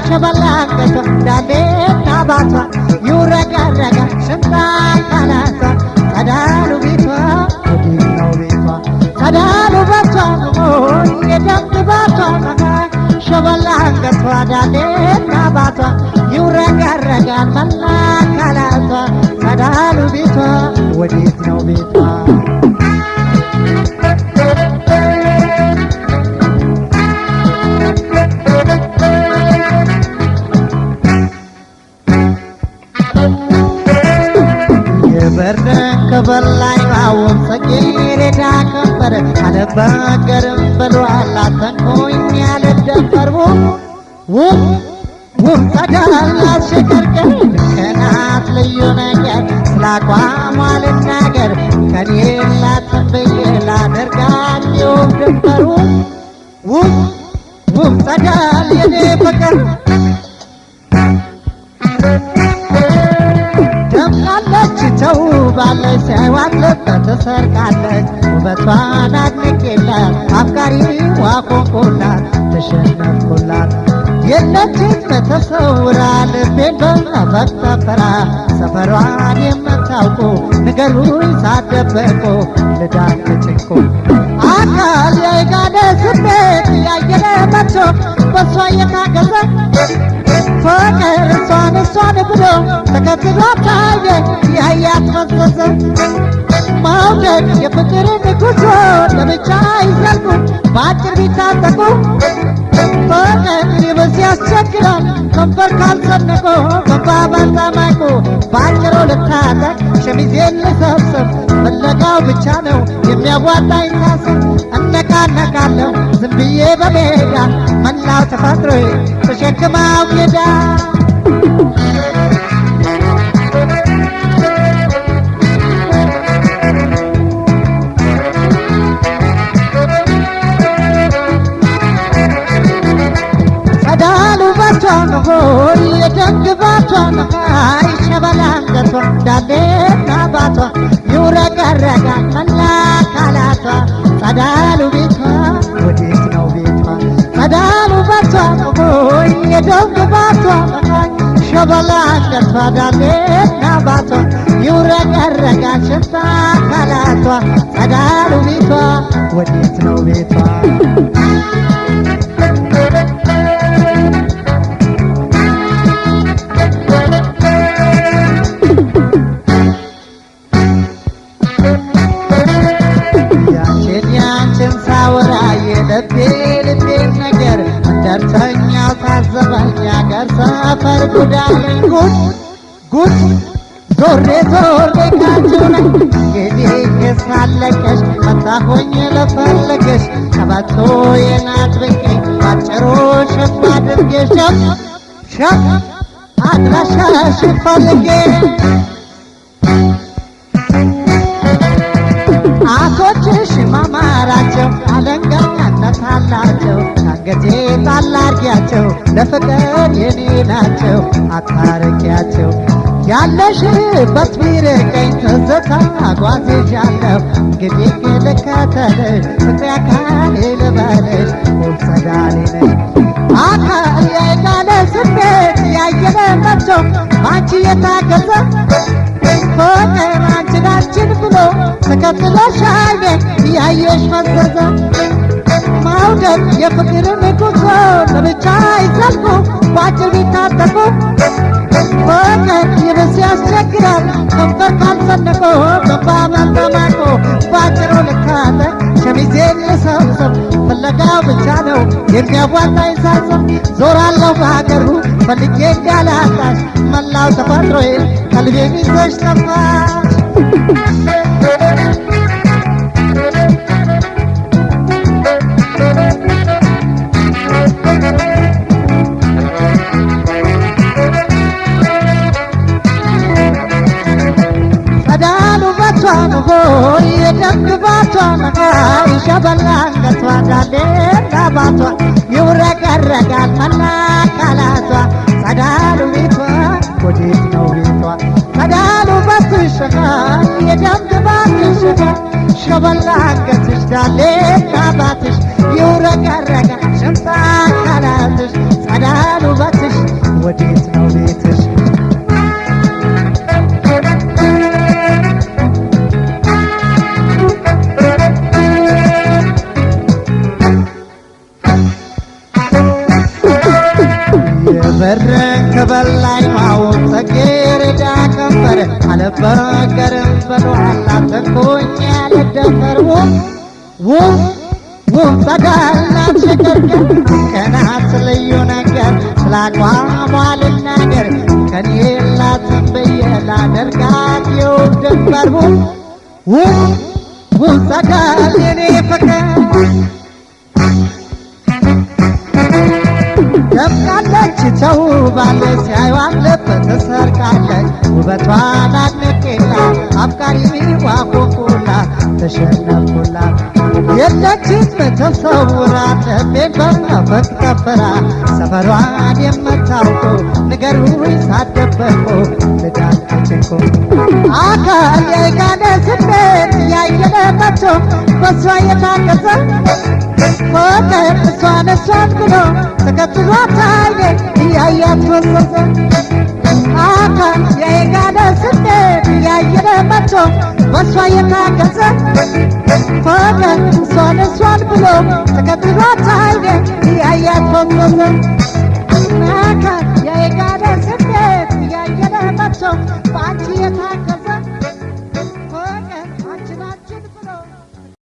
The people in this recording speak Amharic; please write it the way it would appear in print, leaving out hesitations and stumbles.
ሸበላንገቷ ዳሌና ባቷ ይውረገረጋ ሽንጣ ካላቷ ጸዳሉ ቤቷ ወዴት ነው ቤቷ ጸዳሉ ባቷ የደም ባቷ ሸበላንገቷ ዳሌና ባቷ ይውረገረጋል መላ ካላቷ ጸዳሉ ቤቷ ወዴት ነው ቤቷ የበረን ከበላይ ባወም ሰጌሬዳ ከበረ አለባገርም በሏል አተንኮኝ ያለደፈርቦ ውብ ጸዳል አሸከርከር ከናት ልዩ ነገር ስላቋሟ ልናገር ከኔላትን ብዬ ላደርጋት የውብ ድንበሩ ውብ ጸዳል የኔ ፍቅር ደምቃለች ተውባለች ሳይዋትለት ተሰርቃለች ውበቷን አድንቄላት አፍቃሪዋ ቆንቆላት ተሸነፍኩላት የለችም ተሰውራ ልቤን በመፈክተፈራ ሰፈሯን የምታውቁ ንገሩኝ ሳትደብቁ ልዳትጭቁ አካል የጋለ ስሜት ያየለ መጥቶ በሷ የታገዘ ፍቅር እሷን ብሎ ተከትሎ ታየ ያያት ፈዘዘ መውደድ የፍቅርን ጉዞ ለብቻ አይዘልቁ በአጭር ቢታጠቁ ፍቅር ይበዝ ያስቸግራል ከንፈር ካልሰነቆ በባባል ታማቁ በአጭሩ ልታጠቅ ሸሚዜን ልሰብስብ ፍለጋው ብቻ ነው የሚያዋጣኝ ሳስብ እነቃነቃለሁ ዝም ብዬ በሜዳ መላው ተፈጥሮዬ ተሸክማው ሜዳ ጸዳሉ ባቷን ሆይ የደንግባቷን ሀይ ሸበላንገቷ ዳሌና ባቷ ይውረገረጋል መላ ካላቷ ጸዳሉ ቤቷ ወዴት ነው ቤቷ ጸዳሉ ባቷን ሆይ የደንግባቷን ሀይ ሸበላንገቷ ዳሌና ባቷ ይውረገረጋል ሽንጣ ካላቷ ጸዳሉ ቤቷ ወዴት ነው ቤቷ ልቤን ነገር እንደርተኛው ታዘበኝ ያገር ሰፈር ጉዳለኝ ጉድ ዞሬ ካንቺው ነኝ እንግዲህ ሳለቀሽ መጣሁኝ ልፈልግሽ ቀበቶዬን አጥብቄ ባጭሩ ሽፍ አድርጌሽ ሸፍ አድራሻሽን ፈልጌ አቶችሽ ማማራቸው አለንጋነት አላቸው አንገቴ ጣል አርጊያቸው ለፍቅር የኔ ናቸው አታርቂያቸው ያለሽበት ቢርቀኝ ትዝታ ጓዝዣለሁ እንግዲህ ልከተልሽ ፍቅሬ አካሌ ልበልሽ ውብ ጸዳሌ ነሽ አካል የጋለ ስሜት ያየለ መጥቶ ባንቺ የታገዘ ፍቅር አንቺን ብሎ ተከትሎሽ አይኔ ያየሽ ፈዘዘ መውደድ የፍቅርን ጉዞ ለብቻ አይዘልቁ በአጭር ቢታጠቁ ፍቅር ይብስ ያስቸግራል ከንፈር ካልሰነቆ በባባል ተማቆ በአጭሩ ልታጠቅ ሸሚዜን ልሰብስብ ፍለጋው ብቻ ነው የሚያዋጣኝ ሳስብ ዞራለሁ በሀገሩ ፈልጌ እንዳላጣሽ መላው ተፈጥሮዬ ቀልቤ ይዘሽ ጠፋሽ ጸዳሉ ባቷን ሆይ የደንግባቷን ሀይ ሸበላንገቷ ዳሌና ባቷ ይውረገረጋል መላ ካላቷ ጸዳሉ ቤቷ ወዴት ነው ቤቷ ጸዳሉ ባትሽ የደንግባትሽ ሸበላንገትሽ ዳሌና ባትሽ ይውረቀረቃል ሽንጣ አካላትሽ ጸዳል ውበትሽ ወዴት ነው ቤትሽ? የበረን ከበላይ ማወቅ ጽጌረዳ ከንፈር አልበገርም ብሏል አትንኩኝ ያልደፈር ውብ ጸዳል ናት ሽቅርቅር ቀናት ልዩ ነገር ስላቋሟ ልናገር ከኔ የላትም ብዬ ላደርጋት የውብ ድንበር ውብ ጸዳል የኔ ፍቅር ደምቃለች ተውባለች ሲያዩዋት ልብ ትሰርቃለች ውበቷን አድንቄላት አፍቃሪ ቢዋቆቁላት ተሸነፍኩላት የለችም ተሰውራት ልቤን በመፈቅ ቀበራ ሰፈሯን የምታውቀው ንገሩኝ ሳትደበቁ ልዳልተችኮ አካል የጋነ ስሜት ያየለ መቶ በሷ የታገዘ ፍቅር እሷን ብሎ ተከትሏት አይኔ እያያት ፈሰሰ አካል የጋነ ስሜት ያየለ መቶ በሷ የታገዘ ፍቅር እሷን ብሎ ተከትሏት አይኔ እያያት ፈሰሰ